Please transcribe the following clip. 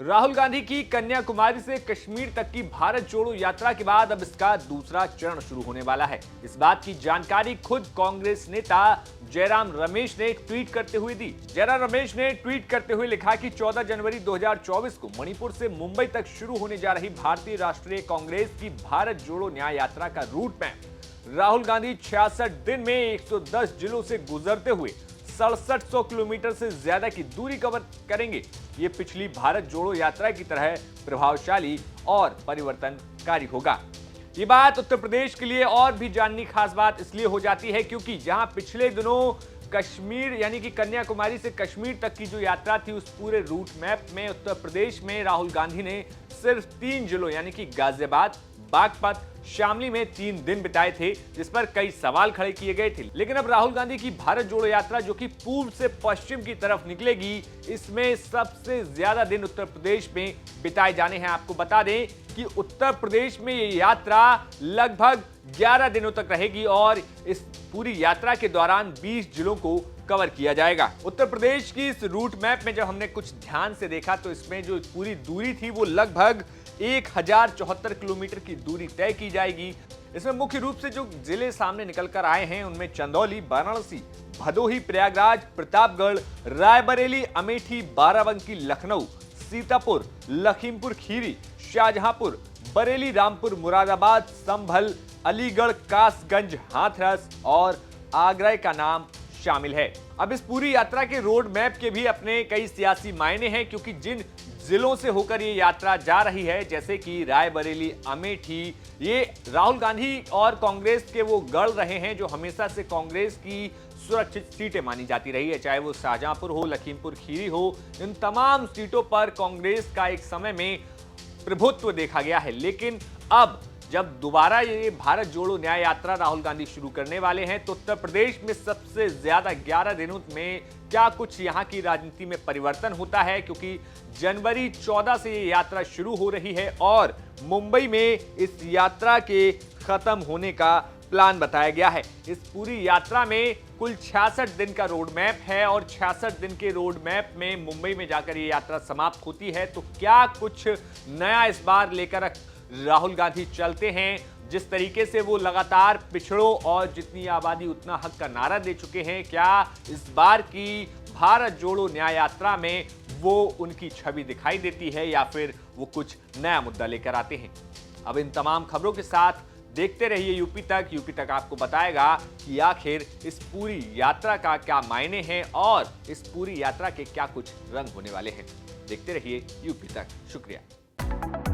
राहुल गांधी की कन्याकुमारी से कश्मीर तक की भारत जोड़ो यात्रा के बाद अब इसका दूसरा चरण शुरू होने वाला है। इस बात की जानकारी खुद कांग्रेस नेता जयराम रमेश ने ट्वीट करते हुए दी। जयराम रमेश ने ट्वीट करते हुए लिखा कि 14 जनवरी 2024 को मणिपुर से मुंबई तक शुरू होने जा रही भारतीय राष्ट्रीय कांग्रेस की भारत जोड़ो न्याय यात्रा का रूट मैप राहुल गांधी 66 दिन में 110 जिलों से गुजरते हुए 6700 किलोमीटर से ज्यादा की दूरी कवर करेंगे। ये पिछली भारत जोड़ो यात्रा की तरह प्रभावशाली और परिवर्तनकारी होगा। ये बात उत्तर प्रदेश के लिए और भी जाननी खास बात इसलिए हो जाती है क्योंकि जहां पिछले दिनों कश्मीर यानी कि कन्याकुमारी से कश्मीर तक की जो यात्रा थी उस पूरे रूट मैप में उत्तर प्रदेश में राहुल गांधी ने सिर्फ 3 जिलों यानी कि गाजियाबाद, बागपत, शामली में 3 दिन बिताए थे, जिस पर कई सवाल खड़े किए गए थे। लेकिन अब राहुल गांधी की भारत जोड़ो यात्रा जो कि पूर्व से पश्चिम की तरफ निकलेगी, इसमें सबसे ज्यादा दिन उत्तर प्रदेश में बिताए जाने हैं। आपको बता दें कि उत्तर प्रदेश में ये यात्रा लगभग 11 दिनों तक रहेगी और इस पूरी यात्रा के दौरान 20 जिलों को कवर किया जाएगा। उत्तर प्रदेश की इस रूट मैप में जब हमने कुछ ध्यान से देखा तो इसमें जो पूरी दूरी थी वो लगभग 1074 किलोमीटर की दूरी तय की जाएगी। इसमें मुख्य रूप से जो जिले सामने निकल कर आए हैं उनमें चंदौली, वाराणसी, भदोही, प्रयागराज, प्रतापगढ़, रायबरेली, अमेठी, बाराबंकी, लखनऊ, सीतापुर, लखीमपुर खीरी, शाहजहांपुर, बरेली, रामपुर, मुरादाबाद, संभल, अलीगढ़, कासगंज, हाथरस और आगरा का नाम शामिल है। अब इस पूरी यात्रा के रोड मैप के भी अपने कई सियासी मायने हैं क्योंकि जिन जिलों से होकर ये यात्रा जा रही है जैसे कि रायबरेली, अमेठी, ये राहुल गांधी और कांग्रेस के वो गढ़ रहे हैं जो हमेशा से कांग्रेस की सुरक्षित सीटें मानी जाती रही है, चाहे वो शाहजहांपुर हो, लखीमपुर खीरी हो। इन तमाम सीटों पर कांग्रेस का एक समय में प्रभुत्व देखा गया है। लेकिन अब जब दोबारा ये भारत जोड़ो न्याय यात्रा राहुल गांधी शुरू करने वाले हैं तो उत्तर प्रदेश में सबसे ज्यादा 11 दिनों में क्या कुछ यहां की राजनीति में परिवर्तन होता है क्योंकि जनवरी 14 से ये यात्रा शुरू हो रही है और मुंबई में इस यात्रा के खत्म होने का प्लान बताया गया है। इस पूरी यात्रा में कुल 66 दिन का रोड मैप है और 66 दिन के रोड मैप में मुंबई में जाकर ये यात्रा समाप्त होती है। तो क्या कुछ नया इस बार लेकर राहुल गांधी चलते हैं? जिस तरीके से वो लगातार पिछड़ों और जितनी आबादी उतना हक का नारा दे चुके हैं, क्या इस बार की भारत जोड़ो न्याय यात्रा में वो उनकी छवि दिखाई देती है या फिर वो कुछ नया मुद्दा लेकर आते हैं? अब इन तमाम खबरों के साथ देखते रहिए यूपी तक। यूपी तक आपको बताएगा कि आखिर इस पूरी यात्रा का क्या मायने हैं और इस पूरी यात्रा के क्या कुछ रंग होने वाले हैं। देखते रहिए यूपी तक। शुक्रिया।